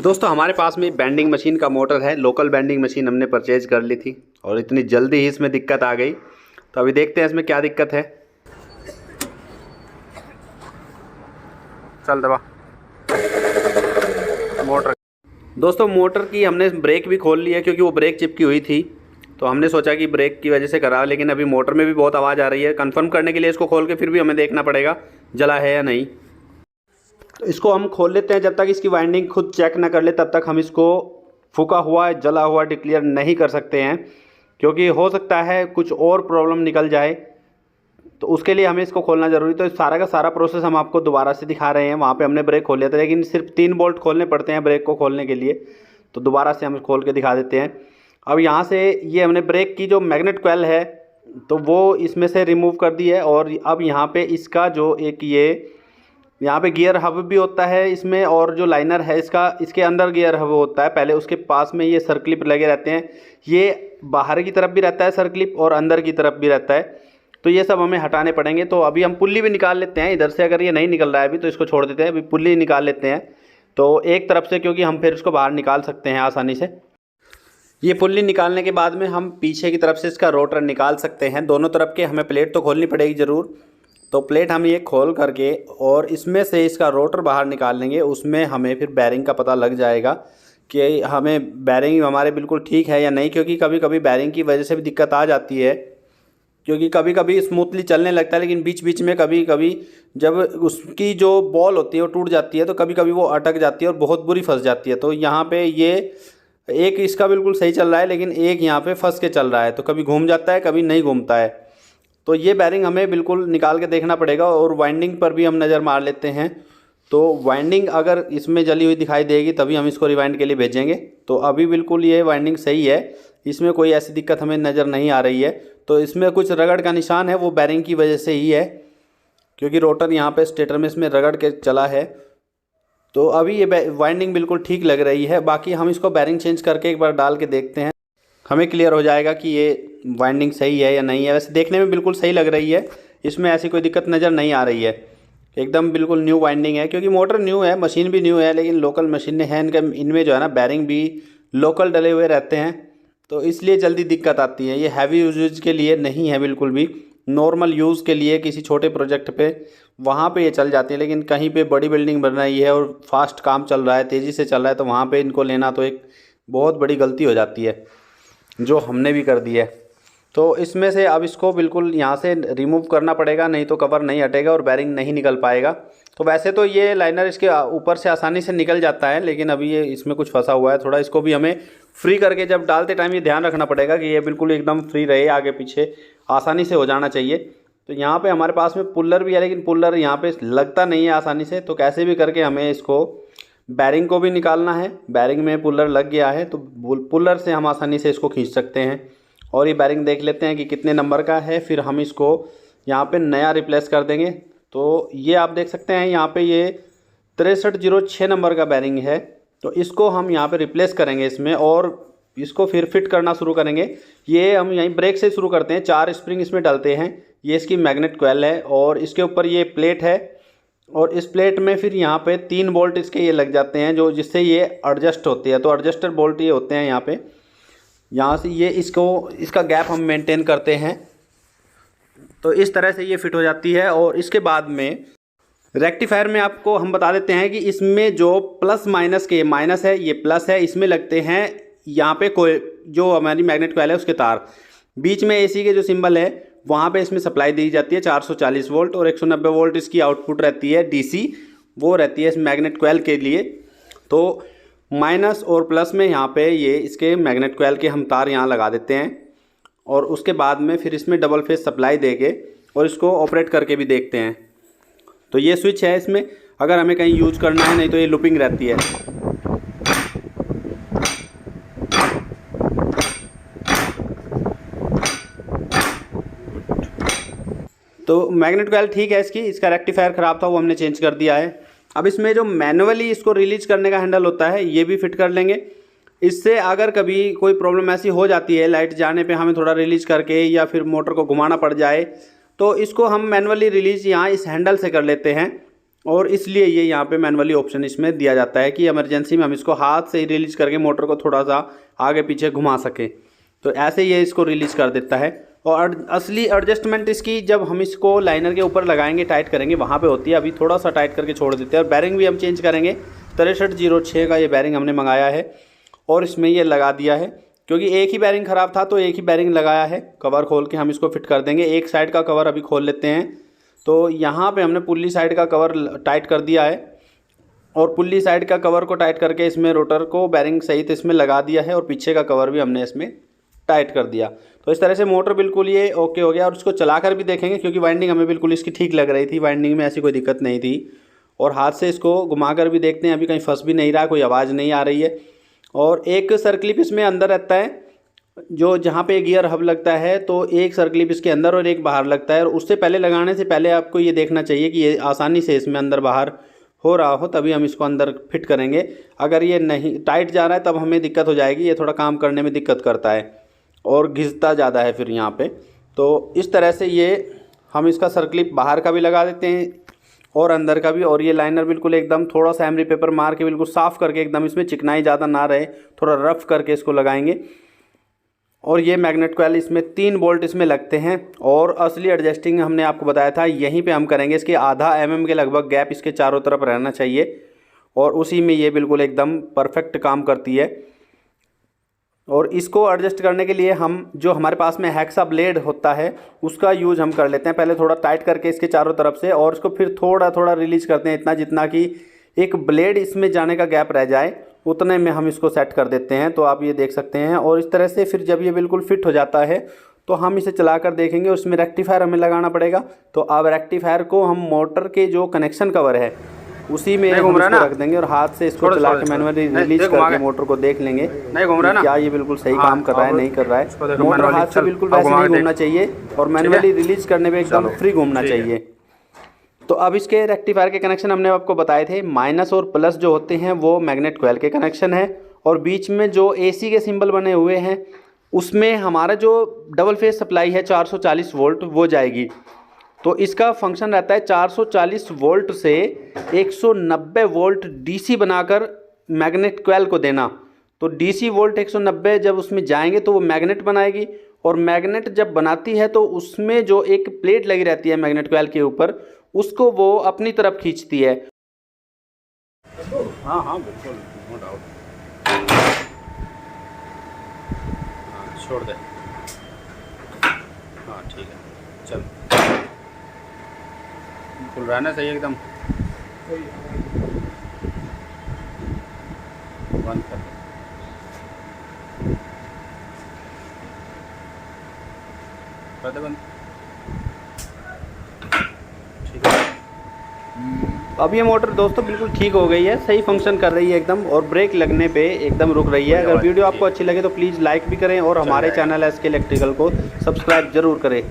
दोस्तों हमारे पास में बेंडिंग मशीन का मोटर है। लोकल बेंडिंग मशीन हमने परचेज कर ली थी और इतनी जल्दी ही इसमें दिक्कत आ गई। तो अभी देखते हैं इसमें क्या दिक्कत है। चल दबा मोटर। दोस्तों मोटर की हमने ब्रेक भी खोल ली है क्योंकि वो ब्रेक चिपकी हुई थी, तो हमने सोचा कि ब्रेक की वजह से करा, लेकिन अभी मोटर में भी बहुत आवाज़ आ रही है। कंफर्म करने के लिए इसको खोल के फिर भी हमें देखना पड़ेगा जला है या नहीं। तो इसको हम खोल लेते हैं। जब तक इसकी वाइंडिंग खुद चेक ना कर ले तब तक हम इसको फूका हुआ जला हुआ डिक्लेयर नहीं कर सकते हैं, क्योंकि हो सकता है कुछ और प्रॉब्लम निकल जाए। तो उसके लिए हमें इसको खोलना ज़रूरी। तो सारा का सारा प्रोसेस हम आपको दोबारा से दिखा रहे हैं। वहाँ पे हमने ब्रेक खोल लिया था, लेकिन सिर्फ 3 बोल्ट खोलने पड़ते हैं ब्रेक को खोलने के लिए। तो दोबारा से हम खोल के दिखा देते हैं। अब यहाँ से ये हमने ब्रेक की जो मैग्नेट कॉइल है तो वो इसमें से रिमूव कर दी है। और अब यहाँ पे इसका जो एक यहाँ पे गियर हब भी होता है इसमें, और जो लाइनर है इसके अंदर गियर हब होता है पहले। उसके पास में ये सर्क्लिप लगे रहते हैं। ये बाहर की तरफ भी रहता है सर्क्लिप और अंदर की तरफ भी रहता है। तो ये सब हमें हटाने पड़ेंगे। तो अभी हम पुल्ली भी निकाल लेते हैं इधर से। अगर ये नहीं निकल रहा है अभी तो इसको छोड़ देते हैं, अभी पुल्ली निकाल लेते हैं तो एक तरफ से, क्योंकि हम फिर इसको बाहर निकाल सकते हैं आसानी से। ये पुल्ली निकालने के बाद में हम पीछे की तरफ से इसका रोटर निकाल सकते हैं। दोनों तरफ के हमें प्लेट तो खोलनी पड़ेगी ज़रूर। तो प्लेट हम ये खोल करके और इसमें से इसका रोटर बाहर निकाल लेंगे। उसमें हमें फिर बैरिंग का पता लग जाएगा कि हमें बैरिंग हमारे बिल्कुल ठीक है या नहीं, क्योंकि कभी कभी बैरिंग की वजह से भी दिक्कत आ जाती है। क्योंकि कभी कभी स्मूथली चलने लगता है, लेकिन बीच बीच में कभी कभी जब उसकी जो बॉल होती है वो टूट जाती है तो कभी कभी वो अटक जाती है और बहुत बुरी फंस जाती है। तो यहाँ पे ये एक इसका बिल्कुल सही चल रहा है, लेकिन एक यहाँ पे फंस के चल रहा है, तो कभी घूम जाता है कभी नहीं घूमता है। तो ये बैरिंग हमें बिल्कुल निकाल के देखना पड़ेगा। और वाइंडिंग पर भी हम नज़र मार लेते हैं। तो वाइंडिंग अगर इसमें जली हुई दिखाई देगी तभी हम इसको रिवाइंड के लिए भेजेंगे। तो अभी बिल्कुल ये वाइंडिंग सही है, इसमें कोई ऐसी दिक्कत हमें नज़र नहीं आ रही है। तो इसमें कुछ रगड़ का निशान है, वो बैरिंग की वजह से ही है, क्योंकि रोटर यहाँ पे स्टेटर में इसमें रगड़ के चला है। तो अभी ये वाइंडिंग बिल्कुल ठीक लग रही है। बाकी हम इसको बैरिंग चेंज करके एक बार डाल के देखते हैं, हमें क्लियर हो जाएगा कि ये वाइंडिंग सही है या नहीं है। वैसे देखने में बिल्कुल सही लग रही है, इसमें ऐसी कोई दिक्कत नज़र नहीं आ रही है। एकदम बिल्कुल न्यू वाइंडिंग है, क्योंकि मोटर न्यू है, मशीन भी न्यू है, लेकिन लोकल मशीनें हैं इनमें जो है ना बैरिंग भी लोकल डले हुए रहते हैं, तो इसलिए जल्दी दिक्कत आती है। ये हैवी यूजेज के लिए नहीं है बिल्कुल भी, नॉर्मल यूज़ के लिए किसी छोटे प्रोजेक्ट पे वहाँ पे ये चल जाती है। लेकिन कहीं पे बड़ी बिल्डिंग बन रही है और फास्ट काम चल रहा है, तेज़ी से चल रहा है, तो वहाँ पे इनको लेना तो एक बहुत बड़ी गलती हो जाती है, जो हमने भी कर दी है। तो इसमें से अब इसको बिल्कुल यहाँ से रिमूव करना पड़ेगा, नहीं तो कवर नहीं हटेगा और बैरिंग नहीं निकल पाएगा। तो वैसे तो ये लाइनर इसके ऊपर से आसानी से निकल जाता है, लेकिन अभी ये इसमें कुछ फंसा हुआ है थोड़ा। इसको भी हमें फ्री करके जब डालते टाइम ये ध्यान रखना पड़ेगा कि ये बिल्कुल एकदम फ्री रहे, आगे पीछे आसानी से हो जाना चाहिए। तो यहाँ पे हमारे पास में पुल्लर भी है, लेकिन पुल्लर यहाँ पे लगता नहीं है आसानी से। तो कैसे भी करके हमें इसको बैरिंग को भी निकालना है। बैरिंग में पुल्लर लग गया है तो पुल्लर से हम आसानी से इसको खींच सकते हैं। और ये बैरिंग देख लेते हैं कि कितने नंबर का है, फिर हम इसको यहाँ पे नया रिप्लेस कर देंगे। तो ये आप देख सकते हैं यहाँ पे ये 6306 नंबर का बैरिंग है। तो इसको हम यहाँ पे रिप्लेस करेंगे इसमें, और इसको फिर फिट करना शुरू करेंगे। ये हम यहीं ब्रेक से शुरू करते हैं। 4 स्प्रिंग इसमें डालते हैं। ये इसकी मैग्नेट कॉइल है और इसके ऊपर ये प्लेट है, और इस प्लेट में फिर यहाँ पे 3 बोल्ट इसके ये लग जाते हैं, जो जिससे ये एडजस्ट होती है। तो एडजस्टर बोल्ट ये होते हैं यहाँ पे। यहाँ से ये इसका गैप हम मेंटेन करते हैं। तो इस तरह से ये फिट हो जाती है। और इसके बाद में रेक्टिफायर में आपको हम बता देते हैं कि इसमें जो प्लस माइनस के, माइनस है ये प्लस है, इसमें लगते हैं यहाँ पे कोई जो हमारी मैग्नेट कॉइल है उसके तार। बीच में एसी के जो सिंबल है वहाँ पे इसमें सप्लाई दी जाती है 440 वोल्ट, और 190 वोल्ट इसकी आउटपुट रहती है डीसी, वो रहती है इस मैग्नेट कॉइल के लिए। तो माइनस और प्लस में यहाँ पे ये इसके मैग्नेट कॉइल के हम तार यहाँ लगा देते हैं, और उसके बाद में फिर इसमें डबल फेस सप्लाई देके और इसको ऑपरेट करके भी देखते हैं। तो ये स्विच है इसमें, अगर हमें कहीं यूज करना है, नहीं तो ये लूपिंग रहती है। तो मैग्नेट कॉइल ठीक है इसकी, इसका रेक्टिफायर ख़राब था वो हमने चेंज कर दिया है। अब इसमें जो मैनुअली इसको रिलीज करने का हैंडल होता है ये भी फिट कर लेंगे। इससे अगर कभी कोई प्रॉब्लम ऐसी हो जाती है, लाइट जाने पे हमें थोड़ा रिलीज करके या फिर मोटर को घुमाना पड़ जाए, तो इसको हम मैनुअली रिलीज यहाँ इस हैंडल से कर लेते हैं। और इसलिए ये यहाँ पे मैनुअली ऑप्शन इसमें दिया जाता है कि इमरजेंसी में हम इसको हाथ से ही रिलीज करके मोटर को थोड़ा सा आगे पीछे घुमा सकें। तो ऐसे ये इसको रिलीज कर देता है। और असली एडजस्टमेंट इसकी जब हम इसको लाइनर के ऊपर लगाएंगे, टाइट करेंगे, वहाँ पे होती है। अभी थोड़ा सा टाइट करके छोड़ देते हैं। और बैरिंग भी हम चेंज करेंगे। 6306 का ये बैरिंग हमने मंगाया है और इसमें ये लगा दिया है, क्योंकि एक ही बैरिंग ख़राब था तो एक ही बैरिंग लगाया है। कवर खोल के हम इसको फिट कर देंगे। एक साइड का कवर अभी खोल लेते हैं। तो यहाँ पे हमने पुल्ली साइड का कवर टाइट कर दिया है और पुल्ली साइड का कवर को टाइट करके इसमें रोटर को बैरिंग सहित इसमें लगा दिया है और पीछे का कवर भी हमने इसमें टाइट कर दिया। तो इस तरह से मोटर बिल्कुल ये ओके हो गया। और इसको चलाकर भी देखेंगे, क्योंकि वाइंडिंग हमें बिल्कुल इसकी ठीक लग रही थी, वाइंडिंग में ऐसी कोई दिक्कत नहीं थी। और हाथ से इसको घुमाकर भी देखते हैं, अभी कहीं फंस भी नहीं रहा, कोई आवाज़ नहीं आ रही है। और एक सर्कलिप इसमें अंदर रहता है, जो जहाँ पे गियर हब लगता है, तो एक सर्कलिप इसके अंदर और एक बाहर लगता है। और उससे पहले लगाने से पहले आपको ये देखना चाहिए कि ये आसानी से इसमें अंदर बाहर हो रहा हो, तभी हम इसको अंदर फिट करेंगे। अगर ये नहीं टाइट जा रहा है तब हमें दिक्कत हो जाएगी। ये थोड़ा काम करने में दिक्कत करता है और घिसता ज़्यादा है फिर यहाँ पे। तो इस तरह से ये हम इसका सर्कलिप बाहर का भी लगा देते हैं और अंदर का भी। और ये लाइनर बिल्कुल एकदम थोड़ा सा एमरी पेपर मार के बिल्कुल साफ़ करके, एकदम इसमें चिकनाई ज़्यादा ना रहे, थोड़ा रफ़ करके इसको लगाएंगे। और ये मैग्नेट कॉइल इसमें 3 बोल्ट इसमें लगते हैं। और असली एडजस्टिंग हमने आपको बताया था यहीं पे हम करेंगे। इसके आधा mm के लगभग गैप इसके चारों तरफ रहना चाहिए और उसी में ये बिल्कुल एकदम परफेक्ट काम करती है। और इसको एडजस्ट करने के लिए हम जो हमारे पास में हेक्सा ब्लेड होता है उसका यूज़ हम कर लेते हैं। पहले थोड़ा टाइट करके इसके चारों तरफ से, और इसको फिर थोड़ा थोड़ा रिलीज करते हैं, इतना जितना कि एक ब्लेड इसमें जाने का गैप रह जाए, उतने में हम इसको सेट कर देते हैं। तो आप ये देख सकते हैं। और इस तरह से फिर जब ये बिल्कुल फिट हो जाता है तो हम इसे चला कर देखेंगे। उसमें रेक्टिफायर हमें लगाना पड़ेगा। तो अब रेक्टिफायर को हम मोटर के जो कनेक्शन कवर है उसी में हम इसको रख देंगे और हाथ से इसको चला के मैनुअली रिलीज करके मोटर को देख लेंगे क्या ये बिल्कुल सही काम कर रहा है, नहीं कर रहा है। मोटर हाथ से बिल्कुल वैसे नहीं घूमना चाहिए और मैनुअली रिलीज करने में एकदम फ्री घूमना चाहिए। तो अब इसके रेक्टिफायर के कनेक्शन हमने आपको बताए थे। माइनस और प्लस जो होते हैं वो मैग्नेट कॉइल के कनेक्शन है, और बीच में जो AC के सिंबल बने हुए हैं उसमें हमारा जो डबल फेज सप्लाई है 440 वोल्ट वो जाएगी। तो इसका फंक्शन रहता है 440 वोल्ट से 190 वोल्ट DC बनाकर मैग्नेट कॉइल को देना। तो DC वोल्ट 190 जब उसमें जाएंगे तो वो मैग्नेट बनाएगी, और मैग्नेट जब बनाती है तो उसमें जो एक प्लेट लगी रहती है मैग्नेट कॉइल के ऊपर, उसको वो अपनी तरफ खींचती है। हाँ हाँ बिल्कुल, नो डाउट। हाँ छोड़ दे। हाँ ठीक है, चल बिल्कुल रहना चाहिए एकदम। बंद कर दे। कर दे बंद। ठीक है। अब ये मोटर दोस्तों बिल्कुल ठीक हो गई है, सही फंक्शन कर रही है एकदम, और ब्रेक लगने पे एकदम रुक रही है। अगर वीडियो आपको अच्छी लगे तो प्लीज़ लाइक भी करें और हमारे चैनल SK इलेक्ट्रिकल को सब्सक्राइब ज़रूर करें।